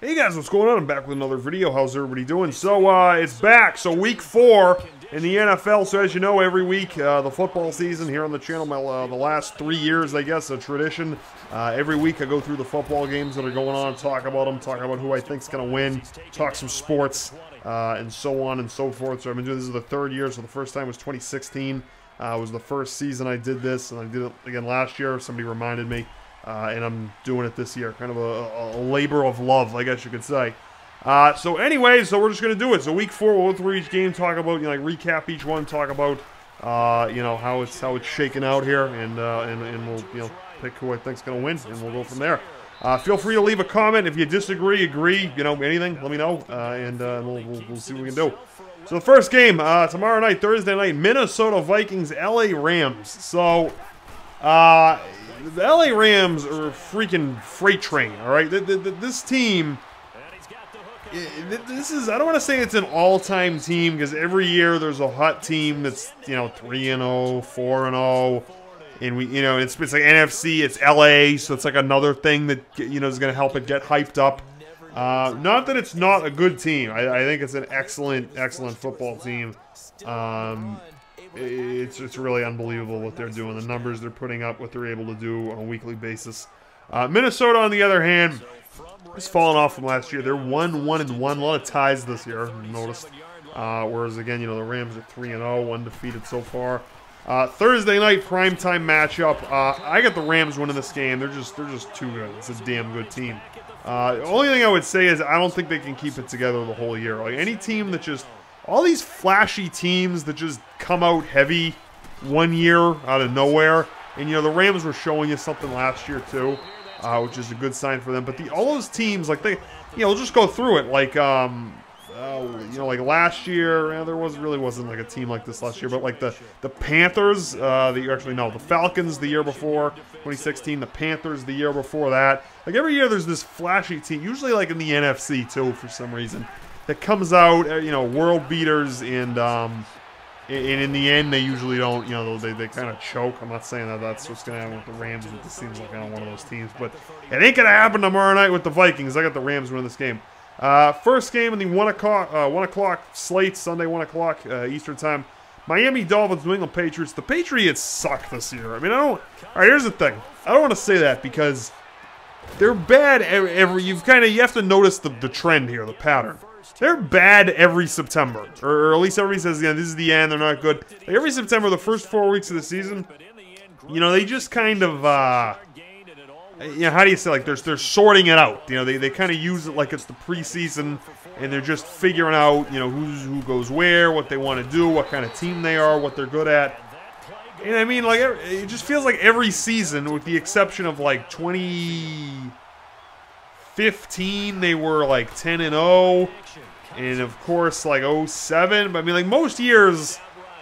Hey guys, what's going on? I'm back with another video. How's everybody doing? So, it's back. So, week 4 in the NFL. So, as you know, every week, the football season here on the channel, the last 3 years, I guess, a tradition. Every week I go through the football games that are going on, talk about them, talk about who I think's going to win, talk some sports, and so on and so forth. So, I've been doing this is the 3rd year. So, the first time was 2016. Was the first season I did this, and I did it again last year. Somebody reminded me. And I'm doing it this year. Kind of a labor of love, I guess you could say. So anyway, so we're just going to do it. So week 4, we'll go through each game, talk about, like recap each one, talk about, how it's shaking out here, and we'll, pick who I think's going to win, and we'll go from there. Feel free to leave a comment. If you disagree, agree, anything, let me know, and we'll see what we can do. So the first game, tomorrow night, Thursday night, Minnesota Vikings, LA Rams. So, the LA Rams are a freaking freight train, all right? This team, this is, I don't want to say it's an all-time team, because every year there's a hot team that's, 3-0, 4-0, and it's like NFC, it's LA, so it's like another thing that, is going to help it get hyped up. Not that it's not a good team. I think it's an excellent football team. It's really unbelievable what they're doing. The numbers they're putting up, what they're able to do on a weekly basis. Minnesota, on the other hand, has fallen off from last year. They're 1-1-1. A lot of ties this year, I've noticed. Whereas, again, the Rams are 3-0, undefeated so far. Thursday night primetime matchup. I got the Rams winning this game. They're just too good. It's a damn good team. The only thing I would say is I don't think they can keep it together the whole year. Like, any team that just... all these flashy teams that just come out heavy one year out of nowhere. And, the Rams were showing you something last year, too, which is a good sign for them. But all those teams, like, we'll just go through it. Like, like last year, there really wasn't, like, a team like this last year. But, like, the Panthers, the Falcons the year before, 2016. The Panthers the year before that. Like, every year there's this flashy team, usually, like, in the NFC, too, for some reason, that comes out, world beaters, and in the end, they usually don't, they kind of choke. I'm not saying that that's what's going to happen with the Rams, but this seems like one of those teams. But it ain't going to happen tomorrow night with the Vikings. I got the Rams winning this game. First game in the 1 o'clock slate, Sunday, 1 o'clock Eastern time. Miami Dolphins, New England Patriots. The Patriots suck this year. I mean, all right, here's the thing. I don't want to say that because they're bad you have to notice the trend here, the pattern. They're bad every September, or at least everybody says, this is the end, they're not good. Like every September, the first 4 weeks of the season, they just kind of, how do you say, like, they're sorting it out. They kind of use it like it's the preseason, and they're just figuring out, who goes where, what they want to do, what kind of team they are, what they're good at. And I mean, like, it just feels like every season, with the exception of, like, 2015, they were, like, 10-0. And, of course, like, 07. But, I mean, like, most years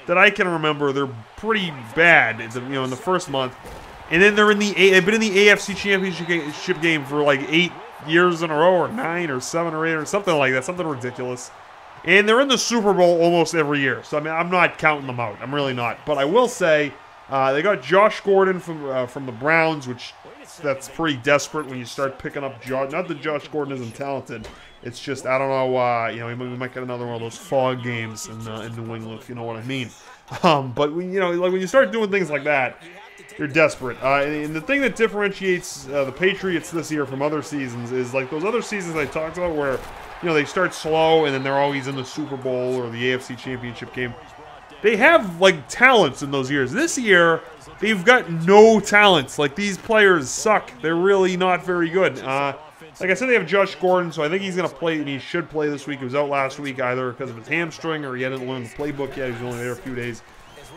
that I can remember, they're pretty bad, in the first month. And then they've been in the AFC Championship game for, like, 8 years in a row, or 9, or 7, or 8, or something like that. Something ridiculous. And they're in the Super Bowl almost every year. So, I mean, I'm not counting them out. I'm really not. But I will say, they got Josh Gordon from the Browns, which that's pretty desperate when you start picking up Josh. Not that Josh Gordon isn't talented. It's just, I don't know, we might get another one of those fog games in New England, if you know what I mean. But, when you start doing things like that, you're desperate. And the thing that differentiates the Patriots this year from other seasons is, like, those other seasons I talked about where, they start slow and then they're always in the Super Bowl or the AFC Championship game. They have, like, talents in those years. This year, they've got no talents. Like, these players suck. They're really not very good. Like I said, they have Josh Gordon, so I think he's going to play, and he should play this week. He was out last week either because of his hamstring or he hadn't learned the playbook yet. He was only there a few days.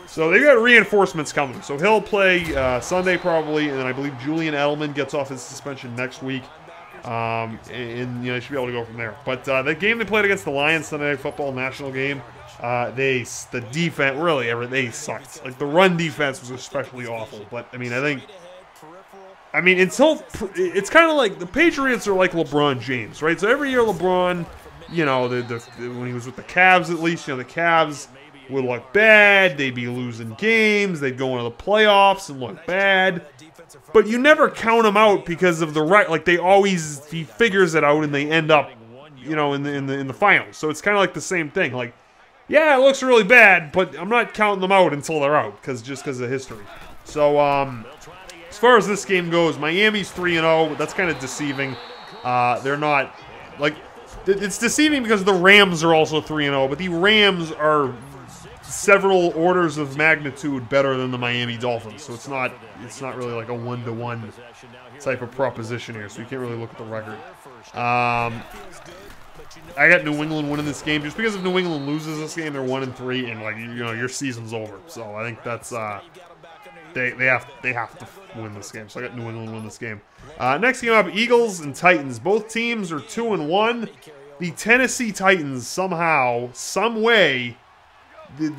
So they've got reinforcements coming. So he'll play Sunday probably, and then I believe Julian Edelman gets off his suspension next week. And they should be able to go from there. But the game they played against the Lions, Sunday Night Football national game, the defense, really, they sucked. Like, the run defense was especially awful. But, I mean, it's kind of like the Patriots are like LeBron James, right? So every year LeBron, when he was with the Cavs at least, the Cavs would look bad. They'd be losing games. They'd go into the playoffs and look bad. but you never count him out because of the like he figures it out and they end up, you know, in the finals. So it's kind of like the same thing. Like, yeah, it looks really bad, but I'm not counting them out until they're out just because of history. So as far as this game goes, Miami's 3-0. That's kind of deceiving. They're not like it's deceiving because the Rams are also 3-0, but the Rams are several orders of magnitude better than the Miami Dolphins. So it's not really like a 1-to-1 type of proposition here. So you can't really look at the record. I got New England winning this game just because if New England loses this game, they're 1-3, and like you know your season's over. So I think that's they have to win this game. So I got New England win this game. Next game up, Eagles and Titans. Both teams are 2-1. The Tennessee Titans somehow, some way, beat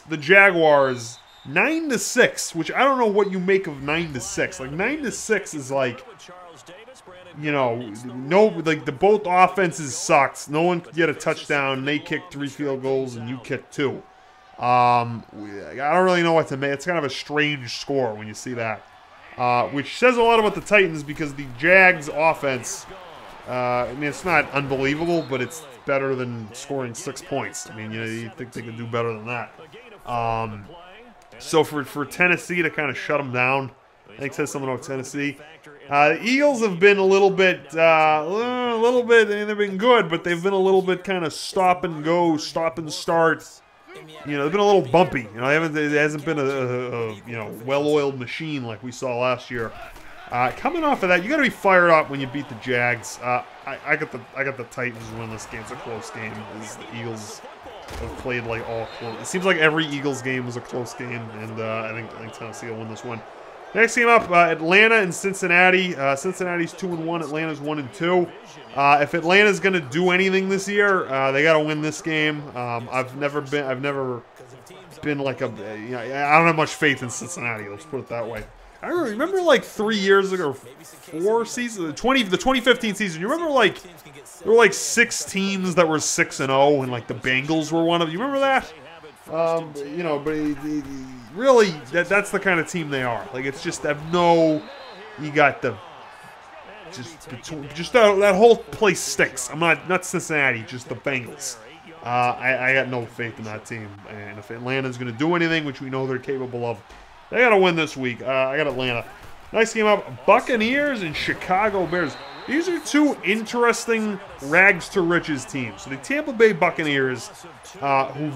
the Jaguars 9-6, which I don't know what you make of 9-6. Like 9-6 is like, you know, the both offenses sucked. No one could get a touchdown. They kicked 3 field goals and you kicked 2. I don't really know what to make. It's kind of a strange score when you see that, which says a lot about the Titans because the Jags offense. I mean, it's not unbelievable, but it's better than scoring 6 points. I mean, you think they could do better than that. So for Tennessee to kind of shut them down, I think says something about Tennessee. The Eagles have been a little bit, I mean, they've been good, but they've been a little bit kind of stop and go, stop and start. You know, they've been a little bumpy. You know, it hasn't been a you know, well-oiled machine like we saw last year. Coming off of that, you got to be fired up when you beat the Jags. I got the Titans win this game. It's a close game. The Eagles have played like all close. It seems like every Eagles game was a close game, and I think Tennessee will win this one. Next game up, Atlanta and Cincinnati. Cincinnati's 2-1. Atlanta's 1-2. If Atlanta's going to do anything this year, they got to win this game. I've never been like a. You know, I don't have much faith in Cincinnati. Let's put it that way. I remember like 3 years ago, 4 seasons, the 2015 season. You remember like there were like 6 teams that were 6-0, and like the Bengals were one of. You remember that? You know, but really, that's the kind of team they are. Like it's just you got the just that whole place stinks. I'm not Cincinnati, just the Bengals. I got no faith in that team, and if Atlanta's going to do anything, which we know they're capable of. They got to win this week. I got Atlanta. Next game up, Buccaneers and Chicago Bears. These are 2 interesting rags-to-riches teams. So the Tampa Bay Buccaneers, who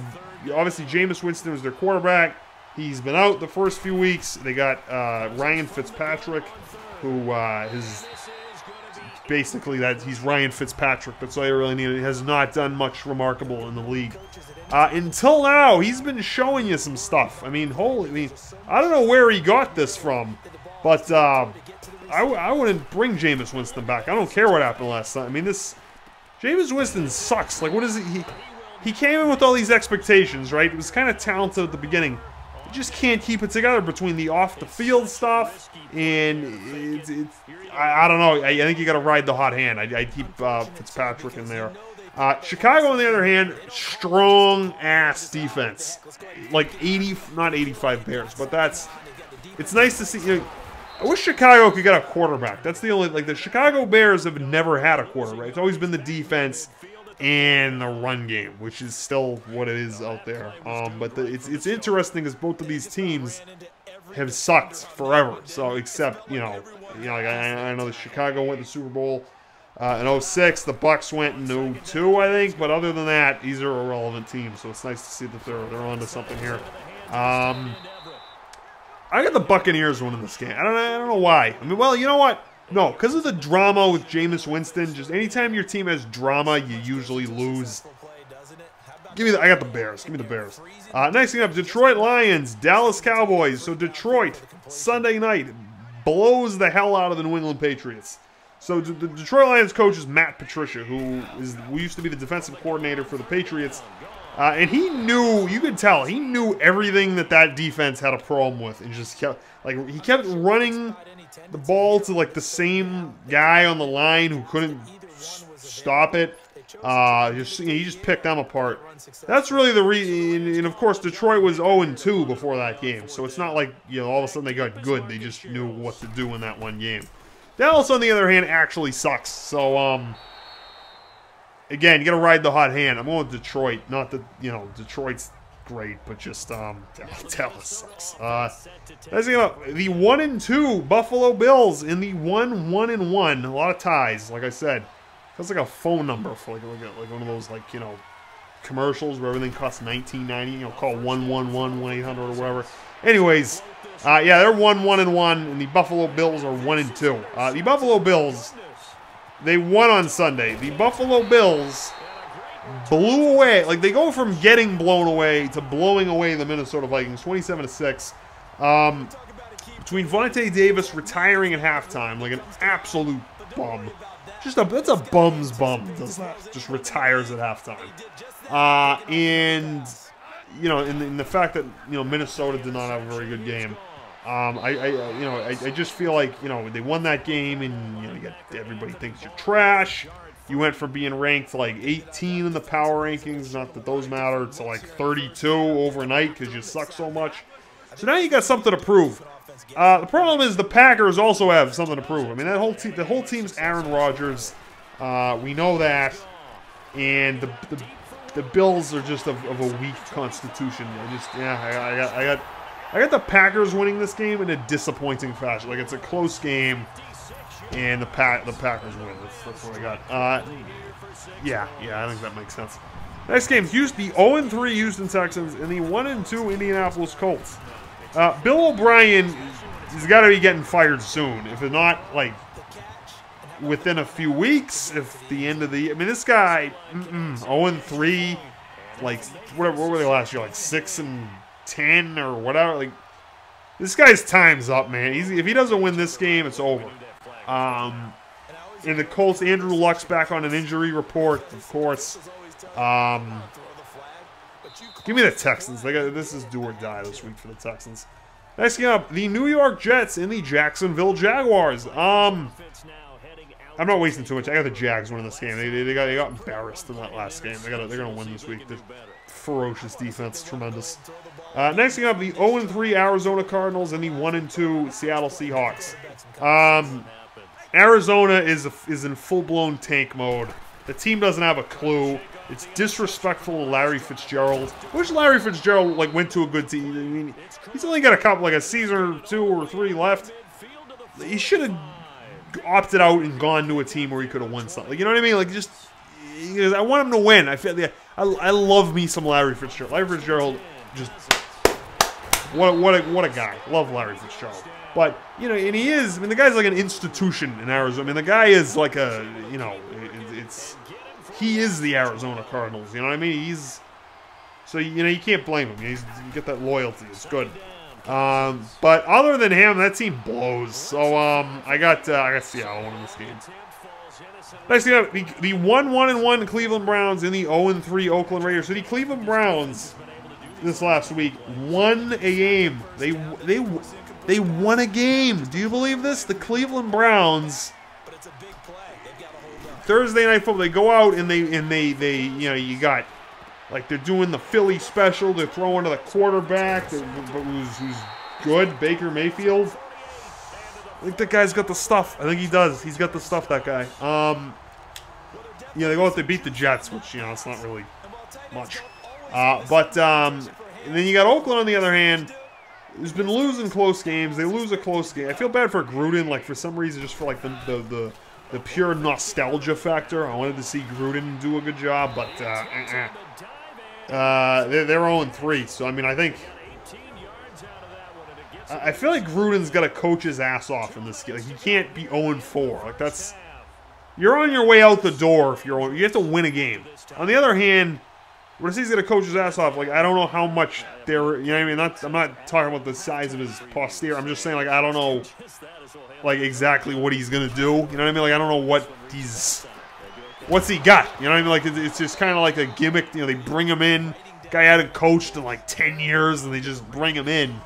obviously Jameis Winston was their quarterback. He's been out the first few weeks. They got Ryan Fitzpatrick, who is basically he's Ryan Fitzpatrick. That's all you really need. He has not done much remarkable in the league. Until now, he's been showing you some stuff. I mean, I don't know where he got this from, but I wouldn't bring Jameis Winston back. I don't care what happened last time. I mean, Jameis Winston sucks. Like, what is it? He came in with all these expectations, right? He was kind of talented at the beginning. He just can't keep it together between the off-the-field stuff and I don't know. I think you got to ride the hot hand. I'd keep Fitzpatrick in there. Chicago, on the other hand, strong-ass defense. Like not 85 Bears, but it's nice to see. You know, I wish Chicago could get a quarterback. That's the only, like the Chicago Bears have never had a quarterback. It's always been the defense and the run game, which is still what it is out there. But it's interesting because both of these teams have sucked forever. So except, like I know the Chicago went to the Super Bowl in 06. The Bucs went in 02, I think. But other than that, these are irrelevant teams. So it's nice to see that they're onto something here. I got the Buccaneers winning this game. I don't know why. I mean, well, you know what? No, because of the drama with Jameis Winston. Just anytime your team has drama, you usually lose. I got the Bears. Give me the Bears. Next thing up, Detroit Lions, Dallas Cowboys. So Detroit, Sunday night, blows the hell out of the New England Patriots. So the Detroit Lions coach is Matt Patricia, who used to be the defensive coordinator for the Patriots. And he knew, you could tell, he knew everything that defense had a problem with. And just kept, he kept running the ball to, the same guy on the line who couldn't stop it. You just picked them apart. That's really the reason. And of course, Detroit was 0-2 before that game, so it's not like all of a sudden they got good. They just knew what to do in that one game. Dallas, on the other hand, actually sucks. So again, you got to ride the hot hand. I'm going with Detroit. Not that Detroit's great, but just Dallas sucks. The 1-2 Buffalo Bills in the 1-1. A lot of ties, like I said. That's like a phone number for like one of those commercials where everything costs $19.90. Call 1-1-800 or whatever. Anyways, yeah, they're 1-1, and the Buffalo Bills are 1-2. The Buffalo Bills, they won on Sunday. The Buffalo Bills blew away. Like, they go from getting blown away to blowing away the Minnesota Vikings, 27-6. Between Vontae Davis retiring at halftime, like an absolute bum. That's a bum's bum does that. Just retires at halftime. And in the fact that Minnesota did not have a very good game. I just feel like they won that game, and everybody thinks you're trash. You went from being ranked like 18 in the power rankings, not that those matter, to like 32 overnight because you suck so much. So now you got something to prove. The problem is the Packers also have something to prove. I mean, the whole team's Aaron Rodgers. We know that, and the Bills are just of a weak constitution. I got the Packers winning this game in a disappointing fashion. Like, it's a close game, and the Packers win. That's what I got. Yeah, I think that makes sense. Next game, the 0-3 Houston Texans and the 1-2 Indianapolis Colts. Bill O'Brien has got to be getting fired soon. If not, like, within a few weeks, if the end of the year. I mean, this guy, 0-3, like, what were they last year? Like 6-10 or whatever. Like, this guy's time's up, man. If he doesn't win this game, it's over. In the Colts, Andrew Luck's back on an injury report, of course. Give me the Texans. This is do or die this week for the Texans. Next game up, the New York Jets and the Jacksonville Jaguars. I'm not wasting too much. I got the Jags winning this game. They got embarrassed in that last game. They're gonna win this week. The ferocious defense, tremendous. Next game up, the 0-3 Arizona Cardinals and the 1-2 Seattle Seahawks. Arizona is in full-blown tank mode. The team doesn't have a clue. It's disrespectful to Larry Fitzgerald. I wish Larry Fitzgerald went to a good team. I mean, he's only got a season or 2 or 3 left. He should have opted out and gone to a team where he could have won something. You know what I mean? Like, just I want him to win. I feel I love me some Larry Fitzgerald. Larry Fitzgerald, just what a guy. Love Larry Fitzgerald. But and he is. I mean, the guy's like an institution in Arizona. I mean, the guy is like a he is the Arizona Cardinals. You know what I mean? So you can't blame him. You get that loyalty. It's good. But other than him, that team blows. So I got Seattle winning this game. Next thing up, the 1-1 Cleveland Browns and the 0-3 Oakland Raiders. So the Cleveland Browns this last week won a game. They won a game. Do you believe this? The Cleveland Browns. Thursday Night Football, they go out and they you got, like, they're doing the Philly special. They're throwing to the quarterback who's good, Baker Mayfield. I think that guy's got the stuff. I think he does. He's got the stuff, that guy. They go out, they beat the Jets, which, it's not really much. And then you got Oakland on the other hand, who's been losing close games. They lose a close game. I feel bad for Gruden, like, for some reason, just for, like, the pure nostalgia factor. I wanted to see Gruden do a good job, but they're 0-3. So, I mean, I feel like Gruden's got to coach his ass off in this game. Like, he can't be 0-4. Like, you're on your way out the door if you have to win a game. On the other hand, when he's going to coach his ass off, like, I don't know how much they're, what I mean? I'm not talking about the size of his posterior. I'm just saying, like, I don't know, like, exactly what he's going to do. You know what I mean? Like, I don't know what's he got? You know what I mean? Like, it's just kind of like a gimmick. They bring him in. Guy hadn't coached in, like, 10 years, and they just bring him in.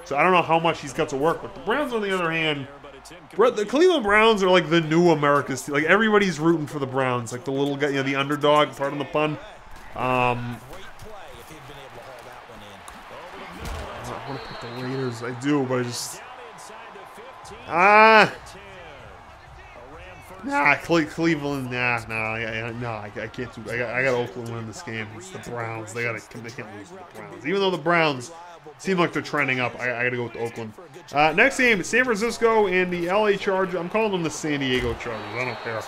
So I don't know how much he's got to work with. The Browns, on the other hand, The Cleveland Browns are like the new America's team. Like, everybody's rooting for the Browns. Like, the little guy, you know, the underdog, pardon the pun. I want to put the Raiders. I do, but I just... Nah, Cleveland, nah, I can't do. I got Oakland winning this game. It's the Browns. They can't lose to the Browns. Even though the Browns seem like they're trending up, I got to go with Oakland. Next game, San Francisco and the LA Chargers. I'm calling them the San Diego Chargers. I don't care.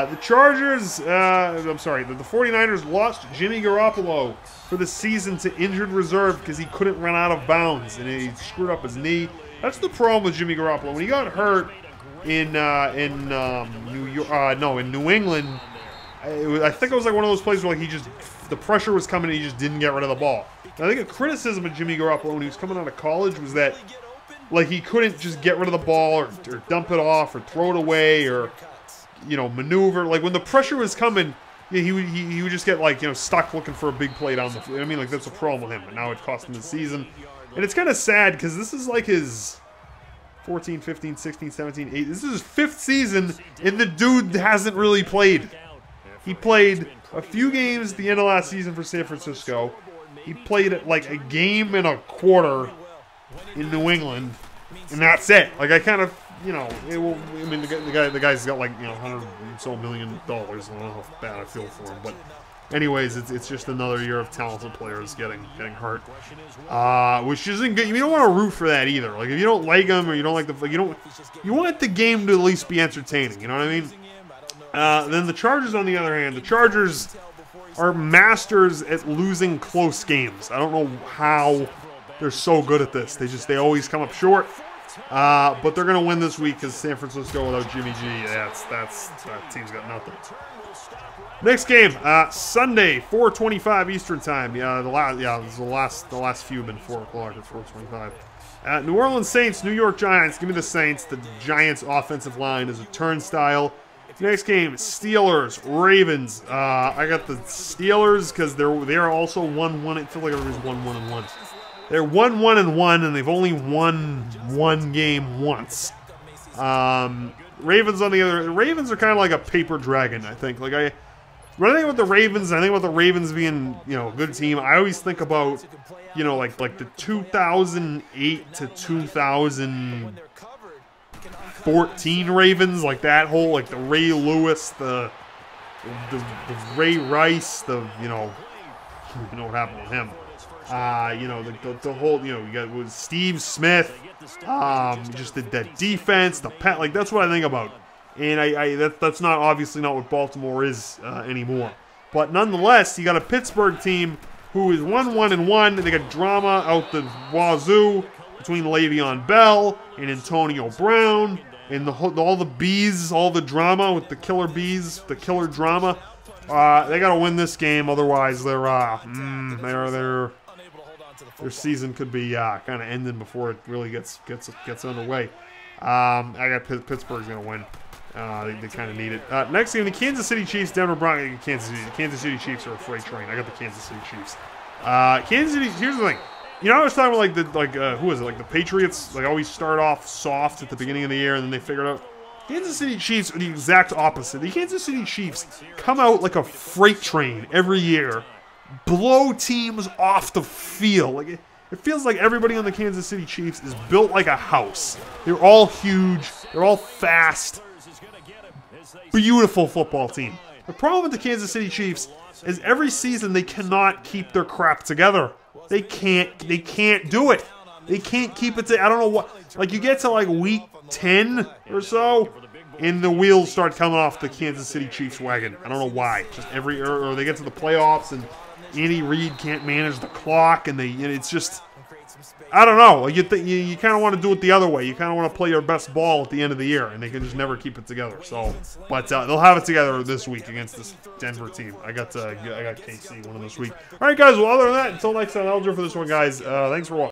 The Chargers, I'm sorry, the 49ers lost Jimmy Garoppolo for the season to injured reserve because he couldn't run out of bounds and he screwed up his knee. That's the problem with Jimmy Garoppolo. When he got hurt in New England, I think it was like one of those places where like the pressure was coming and he just didn't get rid of the ball. And I think a criticism of Jimmy Garoppolo when he was coming out of college was that like he couldn't just get rid of the ball or dump it off or throw it away or, you know, maneuver. Like when the pressure was coming, he would just get like, you know, stuck looking for a big play down the field. I mean, like that's a problem with him. And now it cost him the season. And it's kind of sad because this is like his 14, 15, 16, 17, 8. This is his 5th season, and the dude hasn't really played. He played a few games at the end of last season for San Francisco. He played like a game and a quarter in New England, and that's it. Like I kind of, you know, the guy's got like, you know, $100 and so million. I don't know how bad I feel for him, but anyways, it's just another year of talented players getting hurt, which isn't good. You don't want to root for that either. Like if you don't like them or you don't like you want the game to at least be entertaining. You know what I mean? Then the Chargers, on the other hand, the Chargers are masters at losing close games. I don't know how they're so good at this. They always come up short. But they're gonna win this week because San Francisco without Jimmy G, that team's got nothing. Next game, Sunday, 4:25 Eastern time. The last few have been 4 o'clock at 4:25. New Orleans Saints, New York Giants. Give me the Saints. The Giants' offensive line is a turnstile. Next game, Steelers, Ravens. I got the Steelers because they're also 1-1. I feel like everybody's 1-1-1. They're 1-1-1, and they've only won one game once. Ravens on the other. The Ravens are kind of like a paper dragon. I think. When I think about the Ravens, I think about the Ravens being, you know, a good team. I always think about, you know, like the 2008 to 2014 Ravens, like that whole, like the Ray Lewis, the Ray Rice, you know what happened with him. You know, the whole, you know, you got with Steve Smith, just the defense, like that's what I think about. And that's not obviously not what Baltimore is anymore. But nonetheless, you got a Pittsburgh team who is 1-1-1. They got drama out the wazoo between Le'Veon Bell and Antonio Brown and all the bees, all the drama with the killer bees, the killer drama. They got to win this game, otherwise their season could be kind of ending before it really gets underway. I got Pittsburgh's gonna win. They kind of need it. Next game, the Kansas City Chiefs, Denver Broncos. The Kansas City Chiefs are a freight train. I got the Kansas City Chiefs. Kansas City. Here's the thing. You know, I was talking about who is it? Like the Patriots. Like always start off soft at the beginning of the year, and then they figure it out. Kansas City Chiefs are the exact opposite. The Kansas City Chiefs come out like a freight train every year, blow teams off the field. Like it feels like everybody on the Kansas City Chiefs is built like a house. They're all huge. They're all fast. Beautiful football team. The problem with the Kansas City Chiefs is every season they cannot keep their crap together. They can't do it. They can't keep it I don't know what. Like you get to like week 10 or so, and the wheels start coming off the Kansas City Chiefs wagon. I don't know why. Just or they get to the playoffs and Andy Reid can't manage the clock, and it's just, I don't know. You kind of want to do it the other way. You kind of want to play your best ball at the end of the year, and they can just never keep it together. So, but they'll have it together this week against this Denver team. I got KC winning this week. All right, guys. Well, other than that, until next time, that'll do it for this one, guys. Thanks for watching.